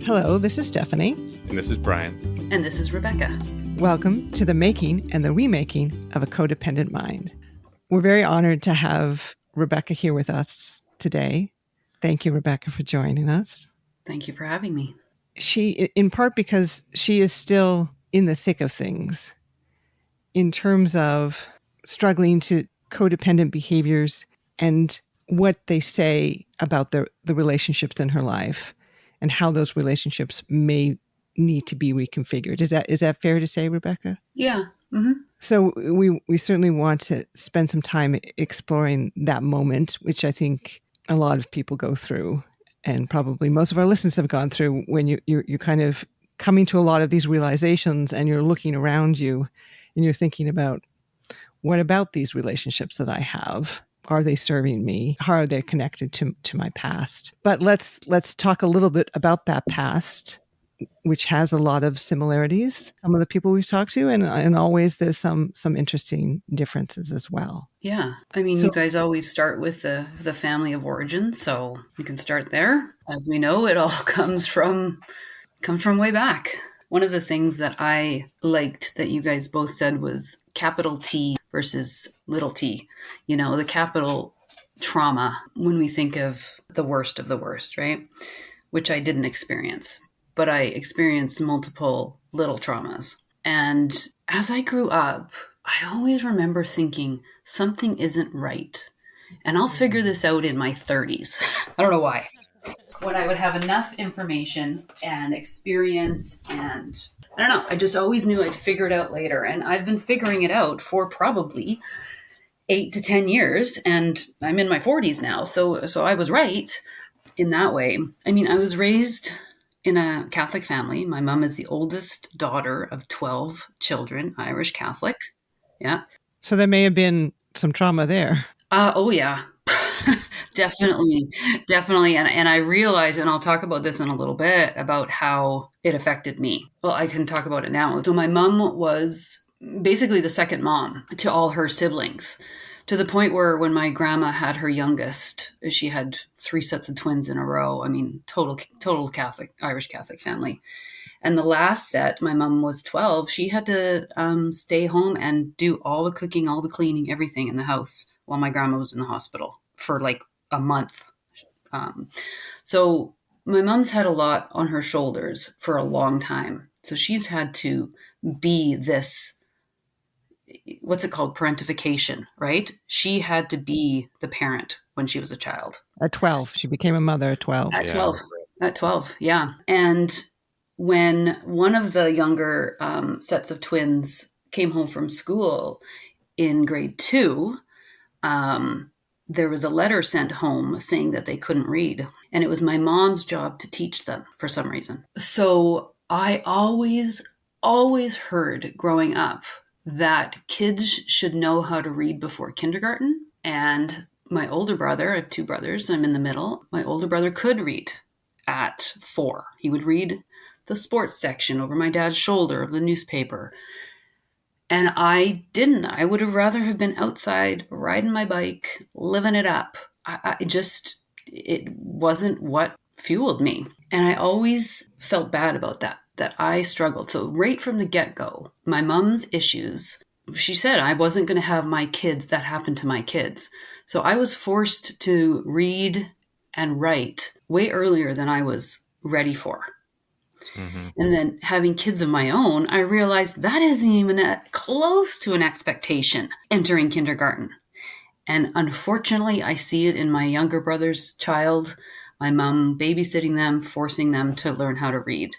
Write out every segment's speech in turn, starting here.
Hello, this is Stephanie. And this is Brian. And this is Rebecca. Welcome to the making and the remaking of a codependent mind. We're very honored to have Rebecca here with us today. Thank you, Rebecca, for joining us. Thank you for having me. She, in part because she is still in the thick of things in terms of struggling to codependent behaviors and what they say about the relationships in her life and how those relationships may need to be reconfigured. Is that fair to say, Rebecca? Yeah. Mm-hmm. So we certainly want to spend some time exploring that moment, which I think a lot of people go through, and probably most of our listeners have gone through, when you're kind of coming to a lot of these realizations and you're looking around you and you're thinking about, what about these relationships that I have? Are they serving me? How are they connected to my past? But let's talk a little bit about that past, which has a lot of similarities. Some of the people we've talked to, and always there's some interesting differences as well. Yeah. I mean, you guys always start with the family of origin, so you can start there. As we know, it all comes from way back. One of the things that I liked that you guys both said was capital T versus little t. You know, the capital trauma, when we think of the worst, right? Which I didn't experience, but I experienced multiple little traumas. And as I grew up, I always remember thinking something isn't right. And I'll figure this out in my 30s. I don't know why. When I would have enough information and experience, and I don't know, I just always knew I'd figure it out later. And I've been figuring it out for probably 8 to 10 years, and I'm in my 40s now. So I was right in that way. I mean, I was raised in a Catholic family. My mom is the oldest daughter of 12 children, Irish Catholic. Yeah. So there may have been some trauma there. Oh, yeah. Definitely. And I realize, and I'll talk about this in a little bit, about how it affected me. Well, I can talk about it now. So my mom was basically the second mom to all her siblings, to the point where when my grandma had her youngest, she had 3 sets of twins in a row. I mean, total Catholic, Irish Catholic family. And the last set, my mom was 12. She had to stay home and do all the cooking, all the cleaning, everything in the house while my grandma was in the hospital for like a month. So my mom's had a lot on her shoulders for a long time. So she's had to be this, what's it called? Parentification, right? She had to be the parent when she was a child. At 12. She became a mother at 12. At 12. Yeah. And when one of the younger sets of twins came home from school in grade 2, there was a letter sent home saying that they couldn't read. And it was my mom's job to teach them for some reason. So I always heard growing up that kids should know how to read before kindergarten. And my older brother, I have 2 brothers, I'm in the middle. My older brother could read at 4. He would read the sports section over my dad's shoulder of the newspaper. And I didn't. I would have rather have been outside, riding my bike, living it up. It wasn't what fueled me. And I always felt bad about that I struggled. So right from the get-go, my mom's issues, she said I wasn't going to have my kids that happened to my kids. So I was forced to read and write way earlier than I was ready for. Mm-hmm. And then having kids of my own, I realized that isn't even close to an expectation entering kindergarten. And unfortunately, I see it in my younger brother's child, my mom babysitting them, forcing them to learn how to read.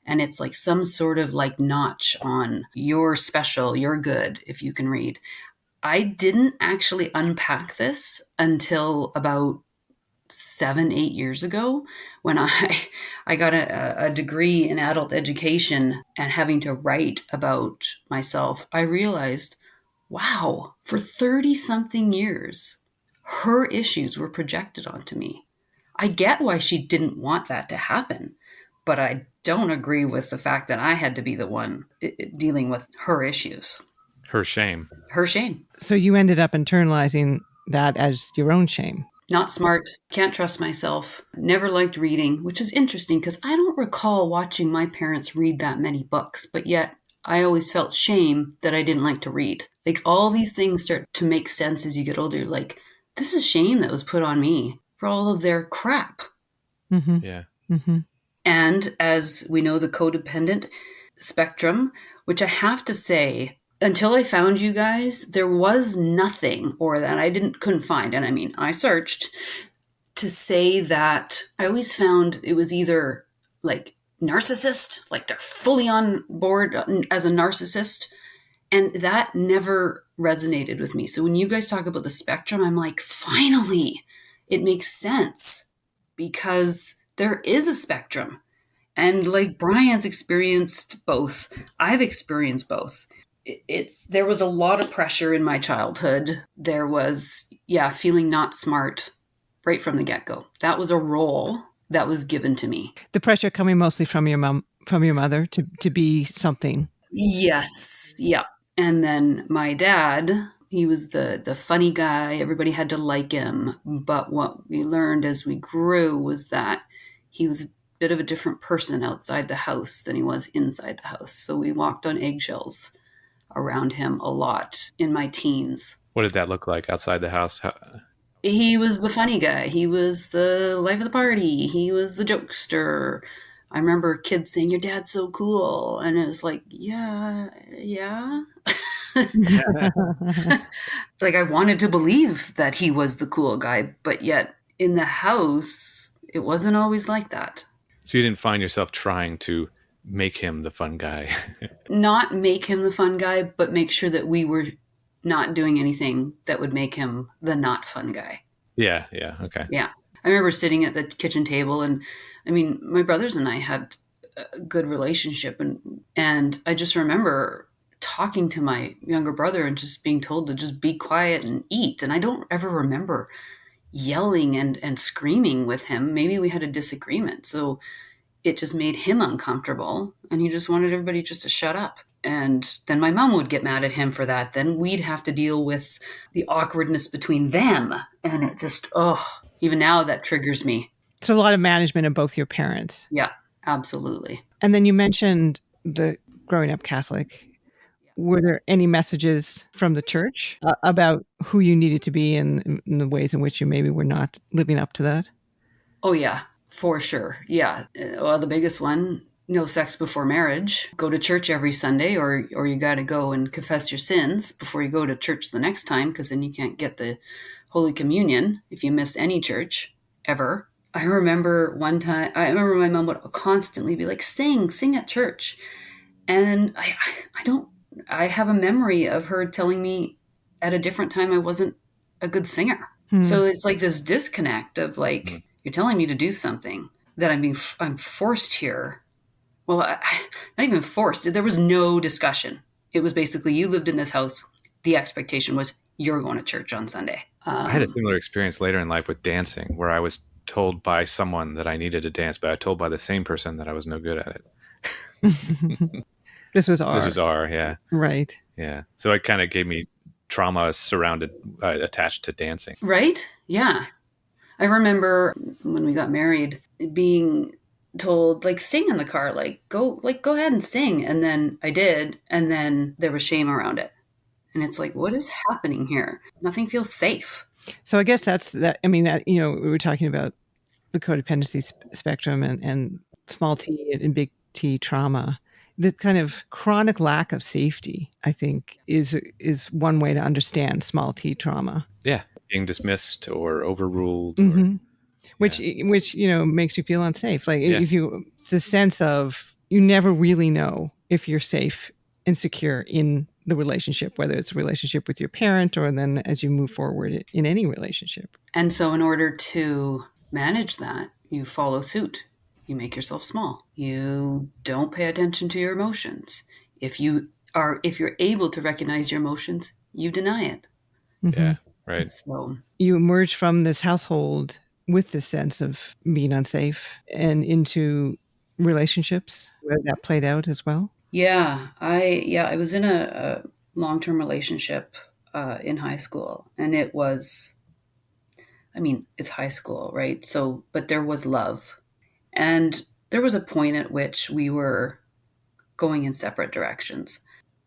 And it's like some sort of like notch on, you're special, you're good if you can read. I didn't actually unpack this until about 7-8 years ago, when I got a degree in adult education, and having to write about myself, I realized, wow, for 30 something years, her issues were projected onto me. I get why she didn't want that to happen, but I don't agree with the fact that I had to be the one dealing with her issues. Her shame. Her shame. So you ended up internalizing that as your own shame. Not smart, can't trust myself, never liked reading, which is interesting because I don't recall watching my parents read that many books, but yet I always felt shame that I didn't like to read. Like all these things start to make sense as you get older. Like, this is shame that was put on me for all of their crap. Mm-hmm. Yeah. Mm-hmm. And as we know, the codependent spectrum, which I have to say, until I found you guys, there was nothing, or that I couldn't find. And I mean, I searched to say that I always found it was either like narcissist, like they're fully on board as a narcissist. And that never resonated with me. So when you guys talk about the spectrum, I'm like, finally, it makes sense because there is a spectrum. And like Brian's experienced both, I've experienced both. There was a lot of pressure in my childhood. There was, feeling not smart right from the get-go. That was a role that was given to me. The pressure coming mostly from your mother to be something. Yes, yeah. And then my dad, he was the funny guy. Everybody had to like him. But what we learned as we grew was that he was a bit of a different person outside the house than he was inside the house. So we walked on eggshells around him a lot in my teens. What did that look like outside the house? He was the funny guy. He was the life of the party. He was the jokester. I remember kids saying, "Your dad's so cool." And it was like, yeah. Like I wanted to believe that he was the cool guy, but yet in the house, it wasn't always like that. So you didn't find yourself trying to make him the fun guy? Not make him the fun guy, but make sure that we were not doing anything that would make him the not fun guy. Yeah, okay. Yeah. I remember sitting at the kitchen table, and I mean, my brothers and I had a good relationship, and I just remember talking to my younger brother and just being told to just be quiet and eat. And I don't ever remember yelling and screaming with him. Maybe we had a disagreement. So it just made him uncomfortable, and he just wanted everybody just to shut up. And then my mom would get mad at him for that. Then we'd have to deal with the awkwardness between them. And it just, even now that triggers me. So a lot of management of both your parents. Yeah, absolutely. And then you mentioned the growing up Catholic. Were there any messages from the church about who you needed to be and the ways in which you maybe were not living up to that? Oh, yeah, for sure. Yeah. Well, the biggest one, no sex before marriage. Go to church every Sunday, or you got to go and confess your sins before you go to church the next time, because then you can't get the Holy Communion if you miss any church ever. I remember one time, my mom would constantly be like, sing at church. And I have a memory of her telling me at a different time I wasn't a good singer. So it's like this disconnect of like, you're telling me to do something that I'm forced here. Well, not even forced. There was no discussion. It was basically, you lived in this house. The expectation was you're going to church on Sunday. I had a similar experience later in life with dancing, where I was told by someone that I needed to dance, but I was told by the same person that I was no good at it. This was R, yeah. Right. Yeah. So it kind of gave me trauma attached to dancing. Right? Yeah. I remember when we got married being told, like, sing in the car, go ahead and sing. And then I did. And then there was shame around it. And it's like, what is happening here? Nothing feels safe. So I guess that's that. I mean, that, we were talking about the codependency spectrum and small t and big T trauma. The kind of chronic lack of safety, I think, is one way to understand small t trauma. Yeah. Being dismissed or overruled. Mm-hmm. Which makes you feel unsafe. Like if the sense of you never really know if you're safe and secure in the relationship, whether it's a relationship with your parent or then as you move forward in any relationship. And so in order to manage that, you follow suit. You make yourself small. You don't pay attention to your emotions. If you're able to recognize your emotions, you deny it. Mm-hmm. Yeah, right. So you emerge from this household with this sense of being unsafe and into relationships where that played out as well. Yeah, I was in a long-term relationship in high school, and it was, I mean, it's high school, right? So, but there was love. And there was a point at which we were going in separate directions.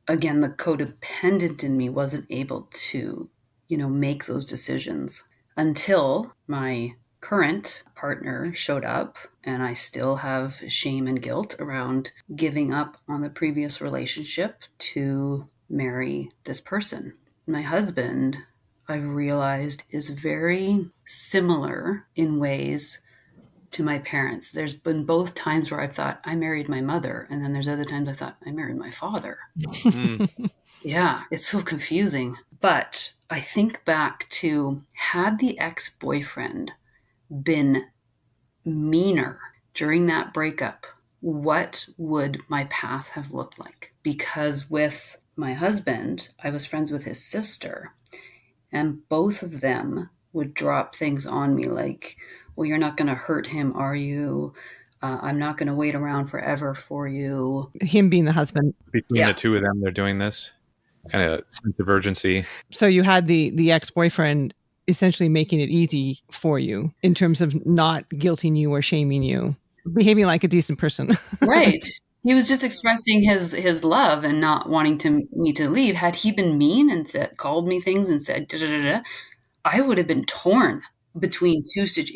Again, the codependent in me wasn't able to, make those decisions until my current partner showed up, and I still have shame and guilt around giving up on the previous relationship to marry this person. My husband, I've realized, is very similar in ways to my parents. There's been both times where I thought I married my mother, and then there's other times I thought I married my father. Yeah, it's so confusing. But I think back to, had the ex-boyfriend been meaner during that breakup, what would my path have looked like? Because with my husband, I was friends with his sister, and both of them would drop things on me like, well, you're not going to hurt him, are you? I'm not going to wait around forever for you. Him being the husband. Between the two of them, they're doing this kind of sense of urgency. So you had the ex-boyfriend essentially making it easy for you in terms of not guilting you or shaming you, behaving like a decent person. Right. He was just expressing his love and not wanting me to leave. Had he been mean and called me things and said, I would have been torn between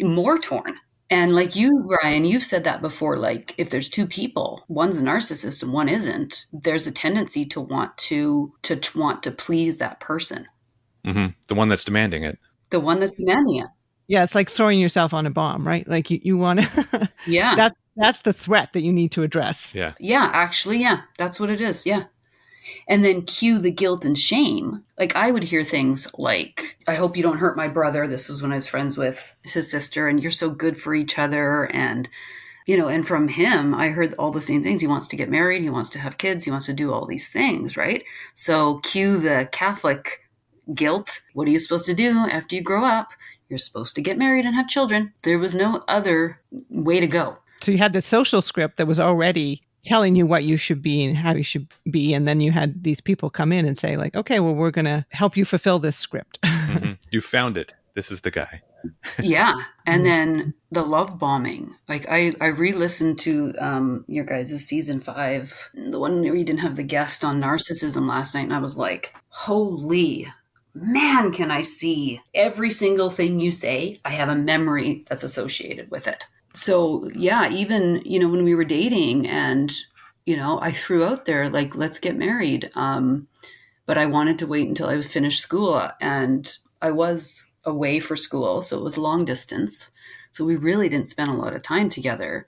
more torn. And like you, Brian, you've said that before, like if there's two people, one's a narcissist and one isn't, there's a tendency to want to please that person. Mm-hmm. The one that's demanding it. The one that's demanding it. Yeah, it's like throwing yourself on a bomb, right? Like you want to. Yeah. That's the threat that you need to address. Yeah. Yeah, actually, yeah, that's what it is. Yeah. And then cue the guilt and shame. Like I would hear things like, I hope you don't hurt my brother. This was when I was friends with his sister, and you're so good for each other. And, and from him, I heard all the same things. He wants to get married. He wants to have kids. He wants to do all these things, right? So cue the Catholic guilt. What are you supposed to do after you grow up? You're supposed to get married and have children. There was no other way to go. So you had the social script that was already telling you what you should be and how you should be. And then you had these people come in and say like, okay, well, we're going to help you fulfill this script. Mm-hmm. You found it. This is the guy. Yeah. And then the love bombing. Like I re-listened to your guys' season 5, the one where you didn't have the guest on narcissism last night. And I was like, holy man, can I see every single thing you say? I have a memory that's associated with it. So yeah, even, when we were dating and, I threw out there like, let's get married. But I wanted to wait until I finished school, and I was away for school. So it was long distance. So we really didn't spend a lot of time together.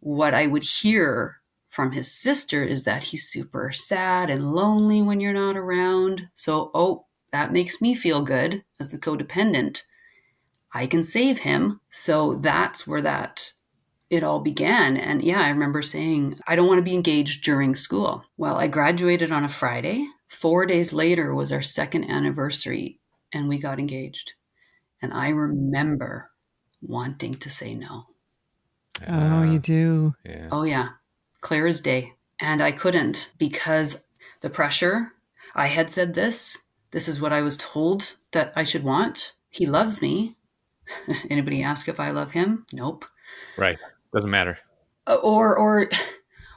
What I would hear from his sister is that he's super sad and lonely when you're not around. So, that makes me feel good as the codependent. I can save him. So that's where it all began. And yeah, I remember saying, I don't want to be engaged during school. Well, I graduated on a Friday. 4 days later was our second anniversary, and we got engaged. And I remember wanting to say no. Oh, you do? Yeah. Oh, yeah. Clear as day. And I couldn't because the pressure. I had said this is what I was told that I should want. He loves me. Anybody ask if I love him? Nope. Right. Doesn't matter. Or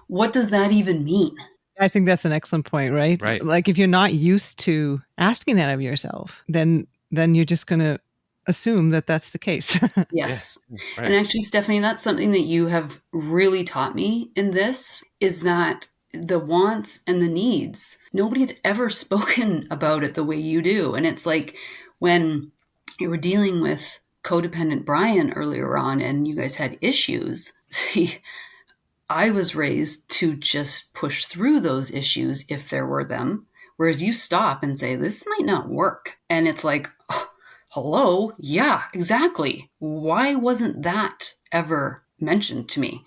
what does that even mean? I think that's an excellent point, right? Right. Like if you're not used to asking that of yourself, then you're just going to assume that that's the case. Yes. Yeah, right. And actually, Stephanie, that's something that you have really taught me in this, is that the wants and the needs, nobody's ever spoken about it the way you do. And it's like when you were dealing with codependent Brian earlier on and you guys had issues, see, I was raised to just push through those issues if there were them. Whereas you stop and say, this might not work. And it's like, oh, hello? Yeah, exactly. Why wasn't that ever mentioned to me?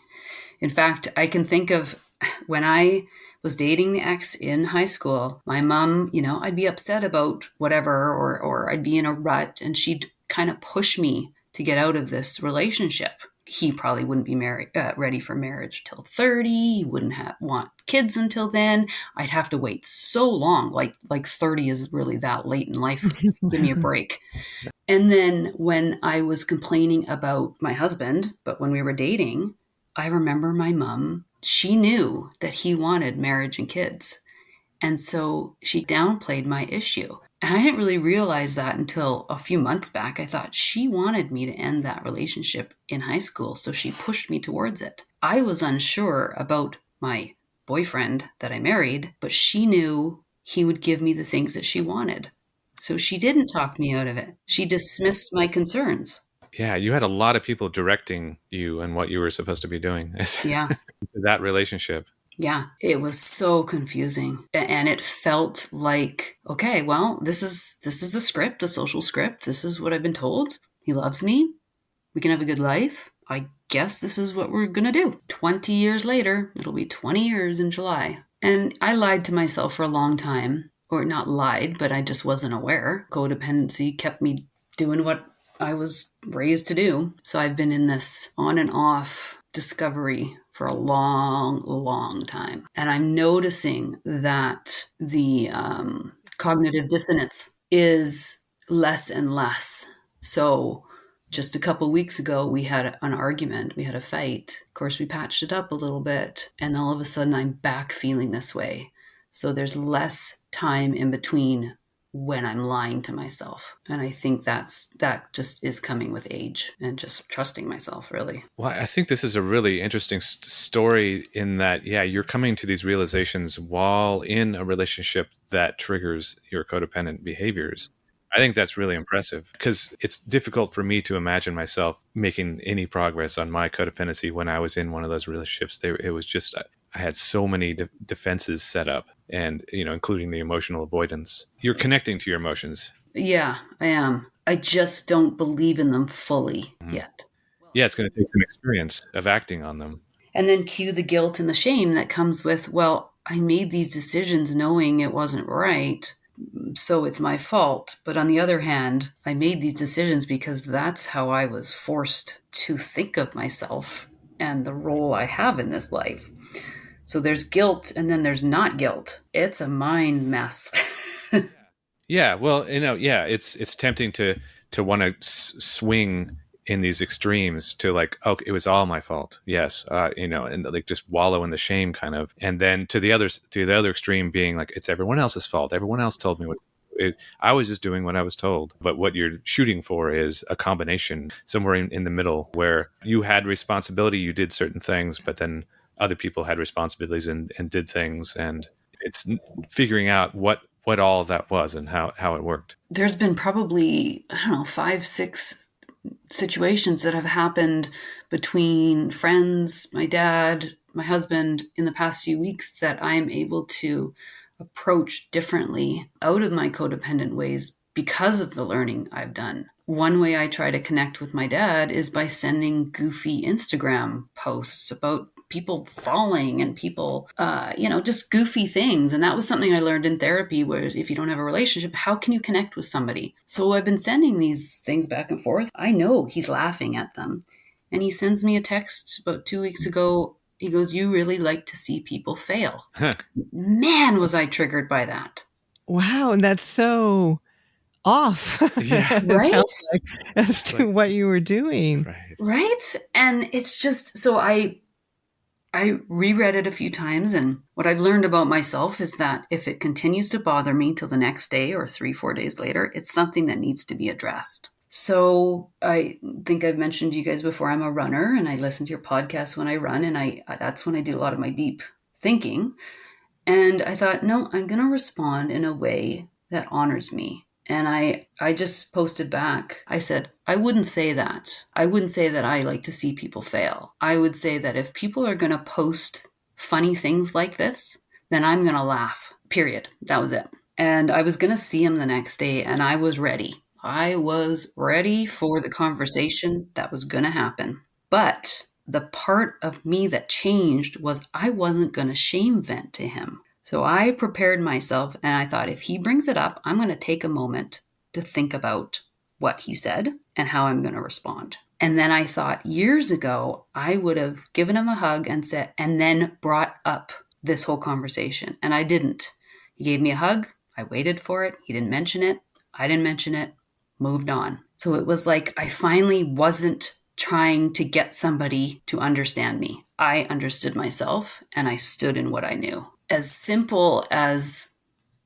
In fact, I can think of when I was dating the ex in high school, my mom, I'd be upset about whatever, or I'd be in a rut, and she'd kind of push me to get out of this relationship. He probably wouldn't be ready for marriage till 30. He wouldn't want kids until then. I'd have to wait so long. Like 30 is really that late in life. Give me a break. And then when I was complaining about my husband, but when we were dating, I remember my mom, she knew that he wanted marriage and kids. And so she downplayed my issue. And I didn't really realize that until a few months back. I thought she wanted me to end that relationship in high school, so she pushed me towards it. I was unsure about my boyfriend that I married, but she knew he would give me the things that she wanted. So she didn't talk me out of it. She dismissed my concerns. Yeah, you had a lot of people directing you and what you were supposed to be doing. Yeah. That relationship. Yeah, it was so confusing. And it felt like, okay, well, this is the script, the social script. This is what I've been told. He loves me. We can have a good life. I guess this is what we're going to do. 20 years later, it'll be 20 years in July. And I lied to myself for a long time, or not lied, but I just wasn't aware. Codependency kept me doing what I was raised to do. So I've been in this on and off discovery for a long time. And I'm noticing that the cognitive dissonance is less and less. So just a couple of weeks ago, we had an argument. We had a fight. Of course, we patched it up a little bit. And all of a sudden, I'm back feeling this way. So there's less time in between when I'm lying to myself. And I think that just is coming with age and just trusting myself, really. Well, I think this is a really interesting story in that, yeah, you're coming to these realizations while in a relationship that triggers your codependent behaviors. I think that's really impressive because it's difficult for me to imagine myself making any progress on my codependency when I was in one of those relationships. It was just, I had so many defenses set up and, including the emotional avoidance. You're connecting to your emotions. Yeah, I am. I just don't believe in them fully yet. Yeah, it's going to take some experience of acting on them. And then cue the guilt and the shame that comes with, well, I made these decisions knowing it wasn't right, so it's my fault. But on the other hand, I made these decisions because that's how I was forced to think of myself and the role I have in this life. So there's guilt and then there's not guilt. It's a mind mess. Yeah, well, it's tempting to want to swing in these extremes to like, oh, it was all my fault. Yes, and like just wallow in the shame kind of. And then to the other extreme being like, it's everyone else's fault. Everyone else told me I was just doing what I was told. But what you're shooting for is a combination somewhere in the middle where you had responsibility, you did certain things, but then other people had responsibilities and did things. And it's figuring out what all of that was and how it worked. There's been probably, 5, 6 situations that have happened between friends, my dad, my husband in the past few weeks that I'm able to approach differently out of my codependent ways because of the learning I've done. One way I try to connect with my dad is by sending goofy Instagram posts about people falling and people, just goofy things. And that was something I learned in therapy, where if you don't have a relationship, how can you connect with somebody? So I've been sending these things back and forth. I know he's laughing at them. And he sends me a text about 2 weeks ago. He goes, "You really like to see people fail." Man, was I triggered by that. Wow, and that's so off. Yeah. Right? As to what you were doing. Right? And it's just, so I reread it a few times, and what I've learned about myself is that if it continues to bother me till the next day or 3-4 days later, it's something that needs to be addressed. So I think I've mentioned to you guys before, I'm a runner and I listen to your podcast when I run, and that's when I do a lot of my deep thinking. And I thought, no, I'm going to respond in a way that honors me. And I just posted back. I said, I wouldn't say that. I wouldn't say that I like to see people fail. I would say that if people are going to post funny things like this, then I'm going to laugh, period. That was it. And I was going to see him the next day, and I was ready. I was ready for the conversation that was going to happen. But the part of me that changed was I wasn't going to shame vent to him. So I prepared myself, and I thought, if he brings it up, I'm going to take a moment to think about what he said and how I'm going to respond. And then I thought, years ago, I would have given him a hug and then brought up this whole conversation. And I didn't. He gave me a hug. I waited for it. He didn't mention it. I didn't mention it. Moved on. So it was like I finally wasn't trying to get somebody to understand me. I understood myself and I stood in what I knew. As simple as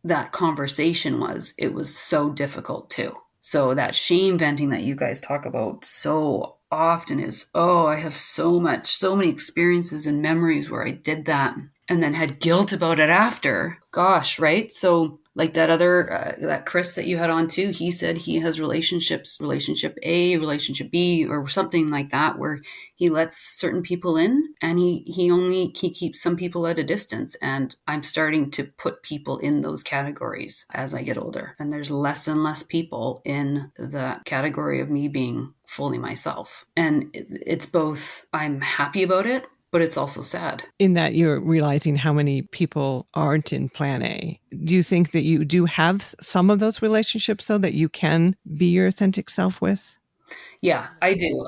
that conversation was, it was so difficult too. So that shame venting that you guys talk about so often is, oh, I have so many experiences and memories where I did that and then had guilt about it after. Gosh, right? So like that other, that Chris that you had on too, he said he has relationships, relationship A, relationship B, or something like that, where he lets certain people in and he keeps some people at a distance. And I'm starting to put people in those categories as I get older. And there's less and less people in the category of me being fully myself. And it's both, I'm happy about it, but it's also sad. In that you're realizing how many people aren't in plan A. Do you think that you do have some of those relationships so that you can be your authentic self with? Yeah, I do.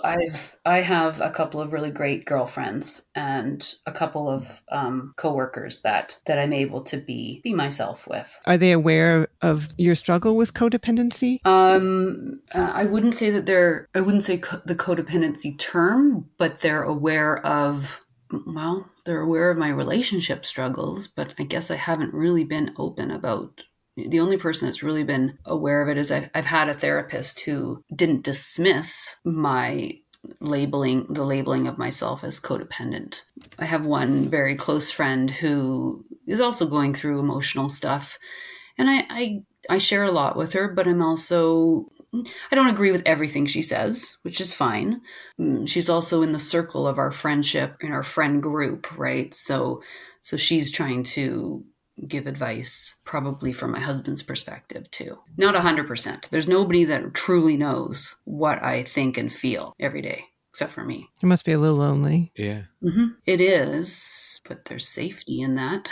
I have a couple of really great girlfriends and a couple of coworkers that I'm able to be myself with. Are they aware of your struggle with codependency? I wouldn't say that I wouldn't say the codependency term, but they're aware of, well, they're aware of my relationship struggles, but I guess I haven't really been open about. The only person that's really been aware of it is I've had a therapist who didn't dismiss the labeling of myself as codependent. I have one very close friend who is also going through emotional stuff, and I share a lot with her, but I don't agree with everything she says, which is fine. She's also in the circle of our friendship, in our friend group, right? So she's trying to give advice probably from my husband's perspective too. Not 100%. There's nobody that truly knows what I think and feel every day, except for me. It must be a little lonely. Yeah. Mm-hmm. It is, but there's safety in that.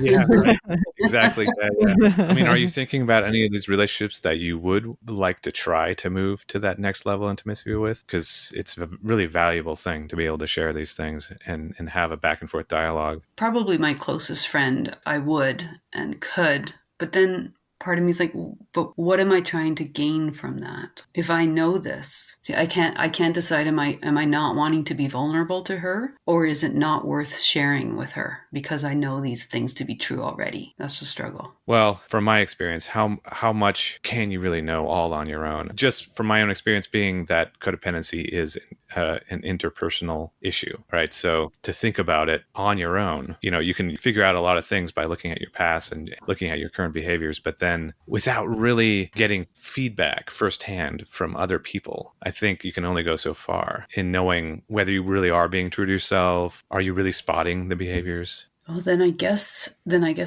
Yeah, right. Exactly. Yeah. I mean, are you thinking about any of these relationships that you would like to try to move to that next level intimacy with? Because it's a really valuable thing to be able to share these things and have a back and forth dialogue. Probably my closest friend, I would and could, but then part of me is like, but what am I trying to gain from that? If I know this, see, I can't decide, am I not wanting to be vulnerable to her, or is it not worth sharing with her because I know these things to be true already? That's the struggle. Well, from my experience, how much can you really know all on your own? Just from my own experience, being that codependency is an interpersonal issue, right? So to think about it on your own, you can figure out a lot of things by looking at your past and looking at your current behaviors, but then without really getting feedback firsthand from other people, I think you can only go so far in knowing whether you really are being true to yourself. Are you really spotting the behaviors? Well, then I guess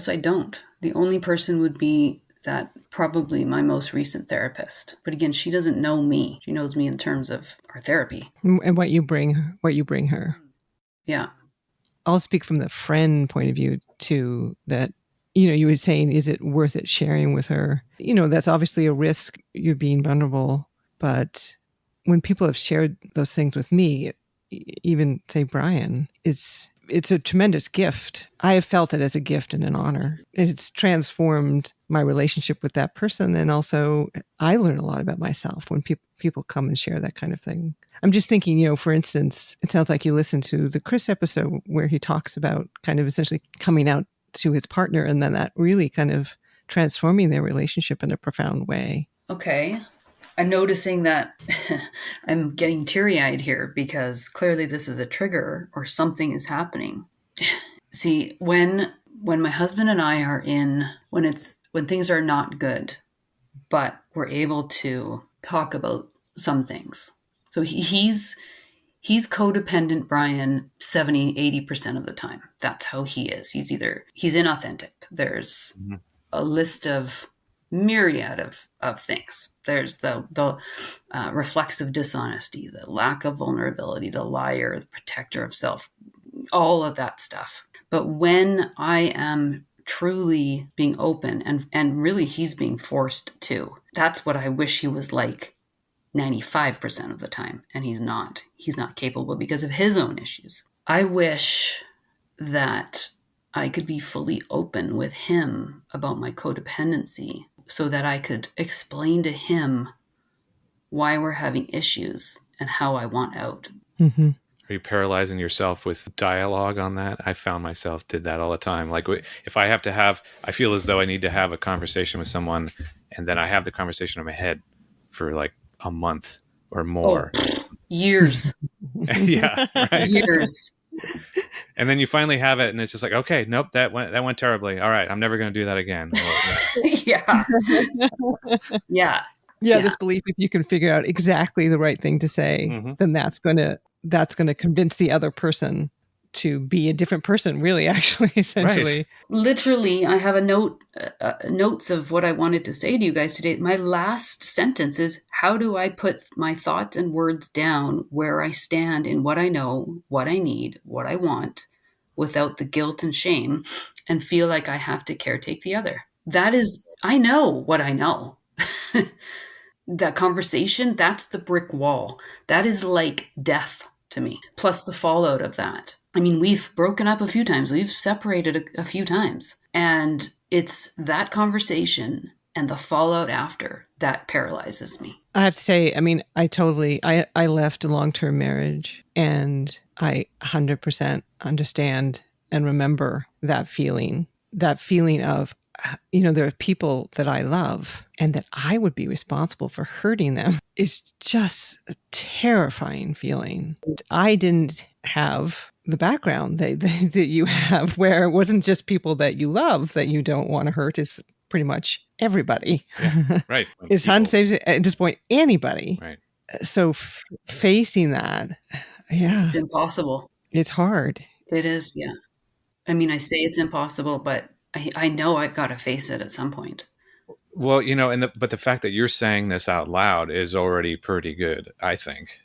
I don't. The only person would be that probably my most recent therapist. But again, she doesn't know me. She knows me in terms of our therapy. And what you bring her. Yeah. I'll speak from the friend point of view too, that, you were saying, is it worth it sharing with her? That's obviously a risk. You're being vulnerable. But when people have shared those things with me, even say Brian, it's a tremendous gift. I have felt it as a gift and an honor. It's transformed my relationship with that person. And also I learn a lot about myself when people come and share that kind of thing. I'm just thinking, for instance, it sounds like you listened to the Chris episode where he talks about kind of essentially coming out to his partner and then that really kind of transforming their relationship in a profound way. Okay. I'm noticing that I'm getting teary-eyed here because clearly this is a trigger or something is happening. See, when my husband and I are when things are not good, but we're able to talk about some things. So he's codependent, Brian, 70-80% of the time. That's how he is. He's inauthentic. There's a list of myriad of things. There's the reflexive dishonesty, the lack of vulnerability, the liar, the protector of self, all of that stuff. But when I am truly being open and really he's being forced to, that's what I wish he was like 95% of the time. And he's not capable because of his own issues. I wish that I could be fully open with him about my codependency so that I could explain to him why we're having issues, and how I want out. Mm-hmm. Are you paralyzing yourself with dialogue on that? I found myself did that all the time. Like if I have to have, I feel as though I need to have a conversation with someone, and then I have the conversation in my head for like a month or Oh, more. years. Yeah, right. Years. And then you finally have it, and it's just like, okay, nope, that went terribly. All right, I'm never going to do that again. Yeah. Yeah. Yeah, this belief if you can figure out exactly the right thing to say, Mm-hmm. then that's gonna convince the other person to be a different person, really, actually, essentially. Right. Literally, I have a notes of what I wanted to say to you guys today. My last sentence is, how do I put my thoughts and words down where I stand in what I know, what I need, what I want, without the guilt and shame, and feel like I have to caretake the other? That is, I know what I know. That conversation, that's the brick wall. That is like death to me, plus the fallout of that. I mean, we've broken up a few times. We've separated a few times. And it's that conversation and the fallout after that paralyzes me. I have to say, I mean, I left a long-term marriage, and I 100% understand and remember that feeling of, there are people that I love and that I would be responsible for hurting them is just a terrifying feeling. I didn't have the background that you have, where it wasn't just people that you love that you don't want to hurt. It's pretty much everybody. Yeah, right. It's hard to say at this point, anybody. Right. So facing that, yeah. It's impossible. It's hard. It is, yeah. I mean, I say it's impossible, but I know I've got to face it at some point. Well, but the fact that you're saying this out loud is already pretty good, I think.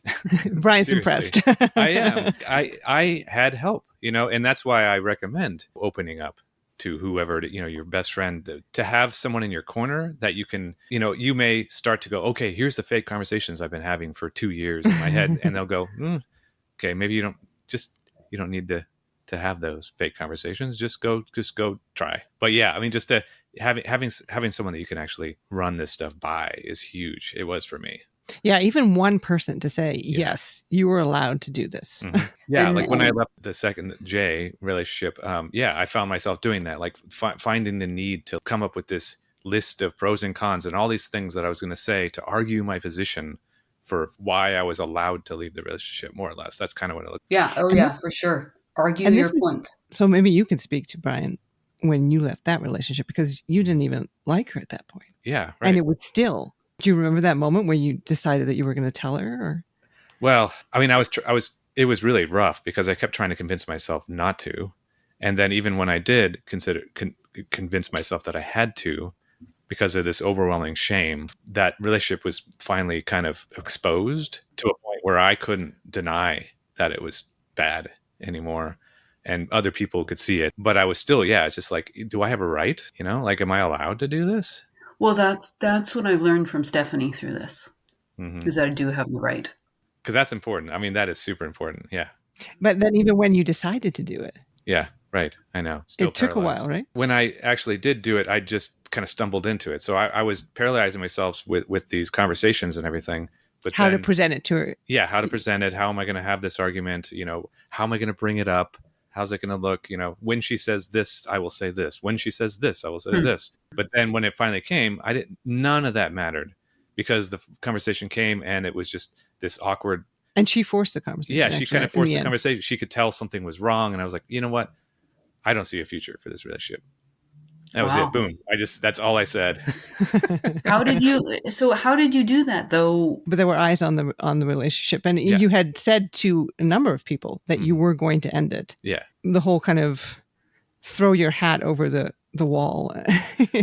Brian's impressed. I am. I had help, and that's why I recommend opening up to whoever, your best friend, to have someone in your corner that you can, you may start to go, okay, here's the fake conversations I've been having for 2 years in my head. And they'll go, okay, maybe you don't need to have those fake conversations. Just go try. But yeah, I mean, just to having someone that you can actually run this stuff by is huge. It was for me. Yeah, even one person to say, yes, you were allowed to do this. Mm-hmm. Yeah, like when I left the second J relationship, I found myself doing that, like finding the need to come up with this list of pros and cons and all these things that I was going to say to argue my position for why I was allowed to leave the relationship, more or less. That's kind of what it looked like. Yeah, yeah, for sure. Argue your point. So maybe you can speak to Brian when you left that relationship, because you didn't even like her at that point. Yeah, right. And it would still... Do you remember that moment when you decided that you were going to tell her? Or? Well, I mean, it was really rough because I kept trying to convince myself not to. And then even when I did convince myself that I had to, because of this overwhelming shame, that relationship was finally kind of exposed to a point where I couldn't deny that it was bad anymore. And other people could see it. But I was still, it's just like, do I have a right? Like, am I allowed to do this? Well, that's what I've learned from Stephanie through this, is that I do have the right. Because that's important. I mean, that is super important. Yeah. But then even when you decided to do it. Yeah, right. I know. Still it took paralyzed. A while, right? When I actually did do it, I just kind of stumbled into it. So I was paralyzing myself with these conversations and everything. But how to present it to her. Yeah, how to present it. How am I going to have this argument? How am I going to bring it up? How's it going to look? When she says this, I will say this. When she says this, I will say this. But then when it finally came, none of that mattered, because the conversation came and it was just this awkward. And she forced the conversation. Yeah, she kind of forced the conversation. She could tell something was wrong. And I was like, you know what? I don't see a future for this relationship. That was it. Boom. That's all I said. How did you do that though? But there were eyes on the relationship, and you had said to a number of people that you were going to end it. Yeah. The whole kind of throw your hat over the wall.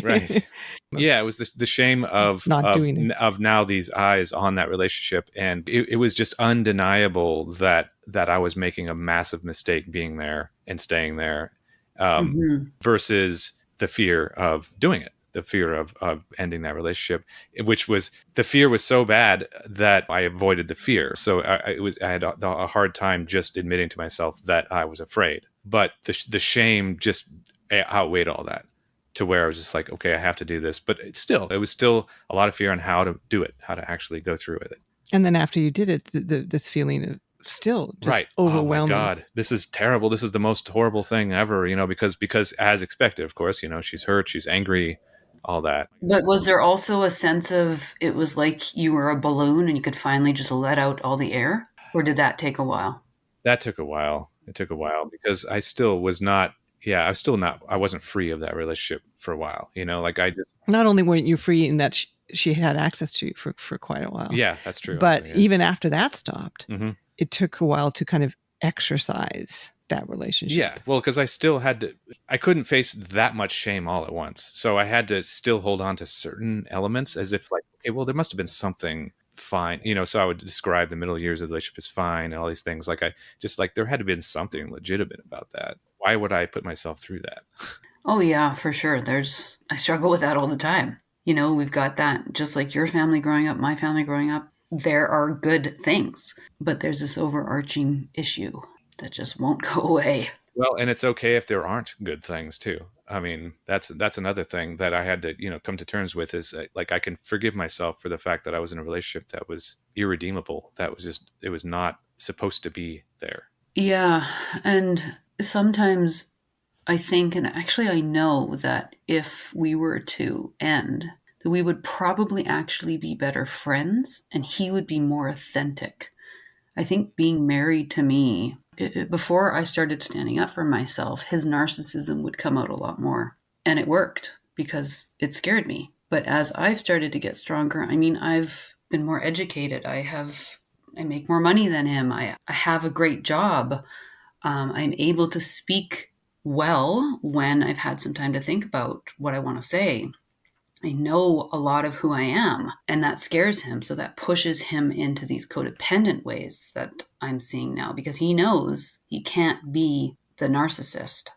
Right. Yeah. It was the shame of now these eyes on that relationship. And it was just undeniable that I was making a massive mistake being there and staying there, versus the fear of doing it, the fear of ending that relationship, which was, the fear was so bad that I avoided the fear. So I had a hard time just admitting to myself that I was afraid, but the shame just outweighed all that. to where I was just like, okay, I have to do this. But it was still a lot of fear on how to do it, how to actually go through with it. And then after you did it, this feeling of still just Right. overwhelming. Oh my God, this is terrible. This is the most horrible thing ever, because as expected, of course, she's hurt, she's angry, all that. But was there also a sense of it was like you were a balloon and you could finally just let out all the air? Or did that take a while? That took a while. It took a while because I still was not, I wasn't free of that relationship for a while, like I just. Not only weren't you free in that she had access to you for quite a while. Yeah, that's true. But also, yeah. even after that stopped, Mhm. it took a while to kind of exercise that relationship. Yeah, well, because I still I couldn't face that much shame all at once. So I had to still hold on to certain elements as if like, okay, well, there must have been something fine, so I would describe the middle years of the relationship as fine and all these things. Like I just like, there had to have been something legitimate about that. Why would I put myself through that? Oh yeah, for sure. I struggle with that all the time. We've got that, just like your family growing up, my family growing up. There are good things, but there's this overarching issue that just won't go away. Well, and it's okay if there aren't good things too. I mean, that's another thing that I had to, come to terms with is like, I can forgive myself for the fact that I was in a relationship that was irredeemable. That was just, it was not supposed to be there. Yeah. And sometimes I think, and actually I know that if we were to end, that we would probably actually be better friends and he would be more authentic. I think being married to me, before I started standing up for myself, his narcissism would come out a lot more. And it worked because it scared me. But as I've started to get stronger, I mean, I've been more educated. I make more money than him. I have a great job. I'm able to speak well when I've had some time to think about what I want to say. I know a lot of who I am, and that scares him. So that pushes him into these codependent ways that I'm seeing now, because he knows he can't be the narcissist,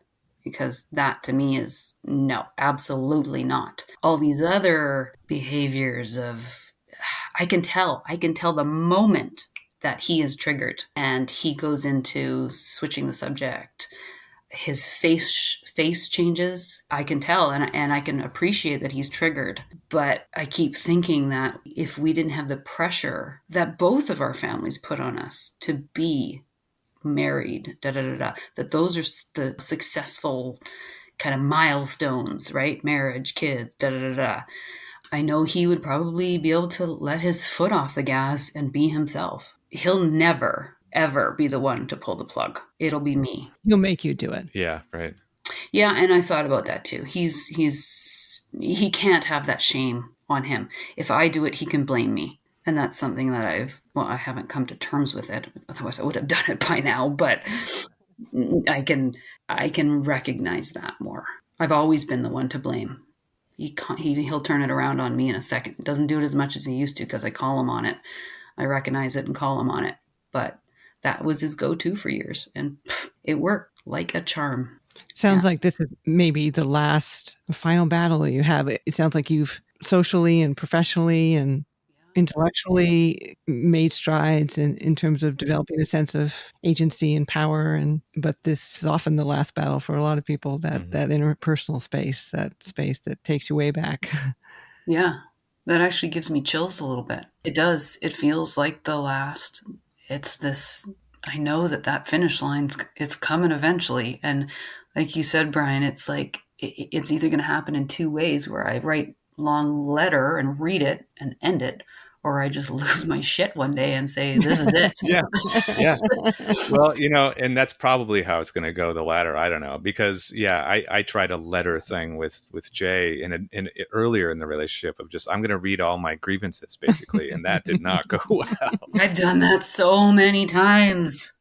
because that to me is no, absolutely not. All these other behaviors I can tell the moment that he is triggered and he goes into switching the subject. His face changes. I can tell, and I can appreciate that he's triggered. But I keep thinking that if we didn't have the pressure that both of our families put on us to be married, that those are the successful kind of milestones, right? Marriage, kids, I know he would probably be able to let his foot off the gas and be himself. He'll never ever be the one to pull the plug. It'll be me. He'll make you do it. Yeah, right. Yeah, and I thought about that too. He can't have that shame on him. If I do it, he can blame me. And that's something that I haven't come to terms with it. Otherwise I would have done it by now, but I can recognize that more. I've always been the one to blame. He'll turn it around on me in a second. Doesn't do it as much as he used to because I call him on it. I recognize it and call him on it. But that was his go-to for years, and it worked like a charm. Sounds like this is maybe the final battle that you have. It sounds like you've socially and professionally and intellectually made strides in terms of developing a sense of agency and power. But this is often the last battle for a lot of people, that interpersonal space, that space that takes you way back. Yeah, that actually gives me chills a little bit. It does. It feels like the last. It's this, I know that finish line, it's coming eventually. And like you said, Brian, it's like, it's either going to happen in two ways, where I write long letter and read it and end it, or I just lose my shit one day and say, this is it. Yeah. Well, and that's probably how it's going to go, the latter. I don't know, because I tried a letter thing with Jay in earlier in the relationship of just, I'm going to read all my grievances basically. And that did not go well. I've done that so many times,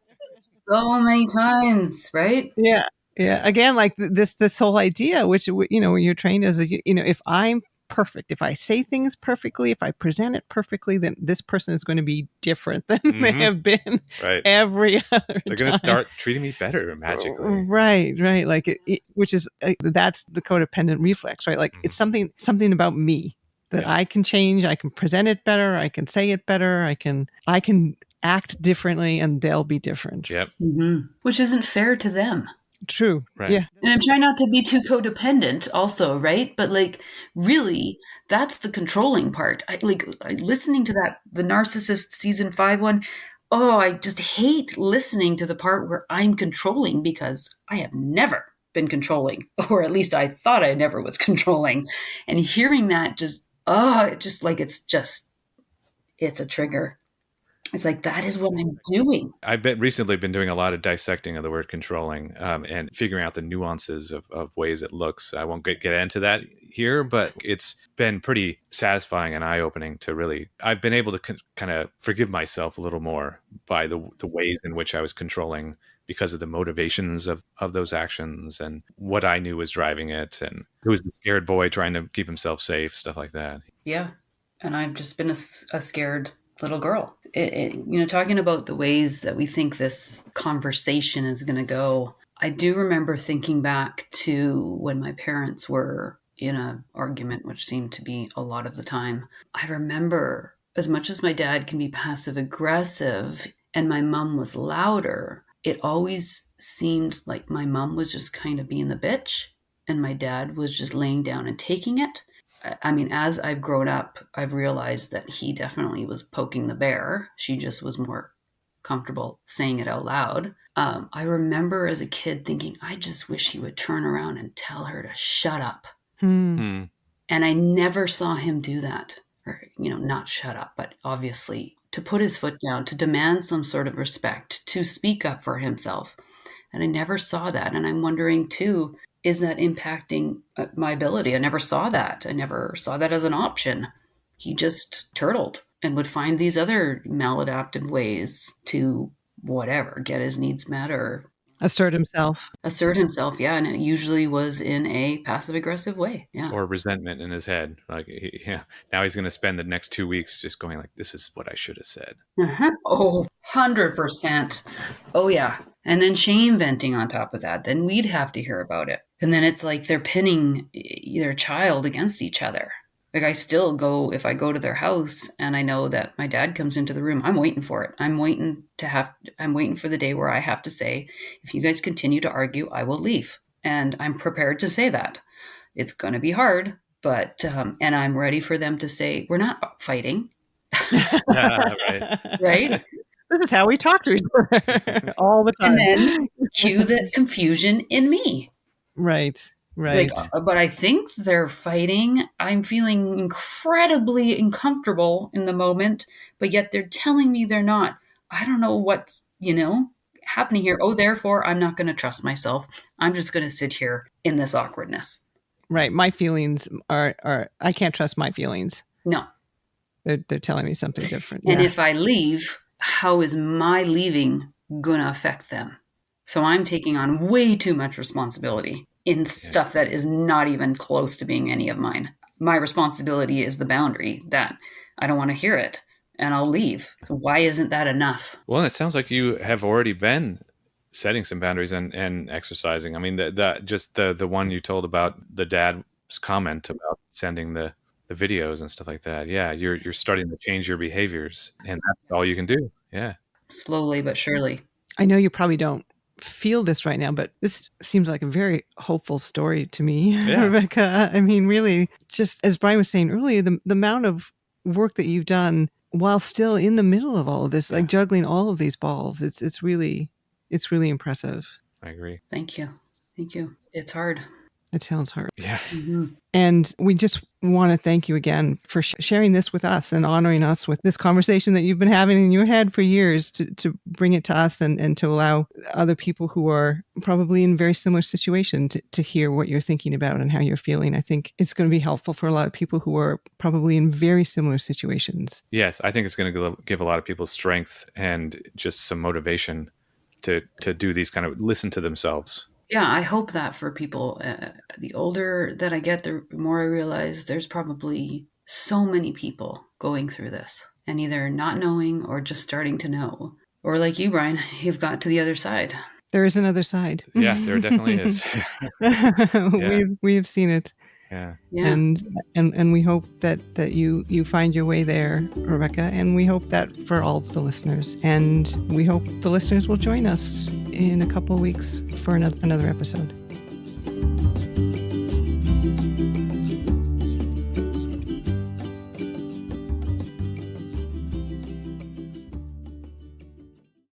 right? Yeah. Yeah. Again, like this whole idea, which, when you're trained as if I'm perfect, if I say things perfectly, if I present it perfectly, then this person is going to be different than they have been every other They're going to start treating me better magically. Right. Like which is, that's the codependent reflex, right? Like it's something about me that I can change. I can present it better. I can say it better. I can act differently, and they'll be different. Yep. Mm-hmm. Which isn't fair to them. True. Right. Yeah. And I'm trying not to be too codependent also, right? But like, really, that's the controlling part. Listening to that, the Narcissist season 5 one. Oh, I just hate listening to the part where I'm controlling, because I have never been controlling, or at least I thought I never was controlling. And hearing that it's a trigger. It's like, that is what I'm doing. I've recently been doing a lot of dissecting of the word controlling, and figuring out the nuances of ways it looks. I won't get into that here, but it's been pretty satisfying and eye-opening to really, I've been able to kind of forgive myself a little more by the ways in which I was controlling, because of the motivations of those actions and what I knew was driving it. And it was the scared boy trying to keep himself safe, stuff like that. Yeah. And I've just been a scared little girl. Talking about the ways that we think this conversation is going to go, I do remember thinking back to when my parents were in an argument, which seemed to be a lot of the time. I remember, as much as my dad can be passive aggressive and my mom was louder, it always seemed like my mom was just kind of being the bitch and my dad was just laying down and taking it. I mean, as I've grown up, I've realized that he definitely was poking the bear. She just was more comfortable saying it out loud. I remember as a kid thinking, I just wish he would turn around and tell her to shut up. And I never saw him do that. Or, not shut up, but obviously to put his foot down, to demand some sort of respect, to speak up for himself. And I never saw that. And I'm wondering too, is that impacting my ability? I never saw that. I never saw that as an option. He just turtled and would find these other maladaptive ways to whatever, get his needs met or assert himself. Yeah. And it usually was in a passive aggressive way. Yeah. Or resentment in his head. Like, now he's going to spend the next 2 weeks just going like, this is what I should have said. Oh, 100%. Oh, yeah. And then shame venting on top of that. Then we'd have to hear about it. And then it's like they're pinning their child against each other. Like, I still go, if I go to their house and I know that my dad comes into the room, I'm waiting for it. I'm waiting for the day where I have to say, if you guys continue to argue, I will leave. And I'm prepared to say that. It's going to be hard, but, and I'm ready for them to say, we're not fighting. Right? This is how we talk to each other all the time. And then cue the confusion in me. Right. But I think they're fighting. I'm feeling incredibly uncomfortable in the moment, but yet they're telling me they're not. I don't know what's, happening here. Oh, therefore, I'm not going to trust myself. I'm just going to sit here in this awkwardness. Right. My feelings are I can't trust my feelings. No. They're telling me something different. And if I leave, how is my leaving going to affect them? So I'm taking on way too much responsibility in stuff that is not even close to being any of mine. My responsibility is the boundary that I don't want to hear it and I'll leave. So why isn't that enough? Well, it sounds like you have already been setting some boundaries and exercising. I mean, the one you told about the dad's comment about sending the videos and stuff like that. Yeah, you're starting to change your behaviors, and that's all you can do. Yeah. Slowly but surely. I know you probably don't feel this right now, but this seems like a very hopeful story to me, Rebecca. I mean, really, just as Brian was saying earlier, the amount of work that you've done while still in the middle of all of this, like juggling all of these balls, it's really impressive. I agree. Thank you. It's hard. It sounds hard. Yeah. Mm-hmm. And we just want to thank you again for sharing this with us and honoring us with this conversation that you've been having in your head for years to bring it to us and to allow other people who are probably in very similar situation to hear what you're thinking about and how you're feeling. I think it's going to be helpful for a lot of people who are probably in very similar situations. Yes, I think it's going to give a lot of people strength and just some motivation to do these kind of listen to themselves. Yeah, I hope that for people. The older that I get, the more I realize there's probably so many people going through this and either not knowing or just starting to know. Or like you, Brian, you've got to the other side. There is another side. Yeah, there definitely is. We have seen it. Yeah. And we hope that you find your way there, Rebecca, and we hope that for all the listeners. And we hope the listeners will join us in a couple of weeks for another episode.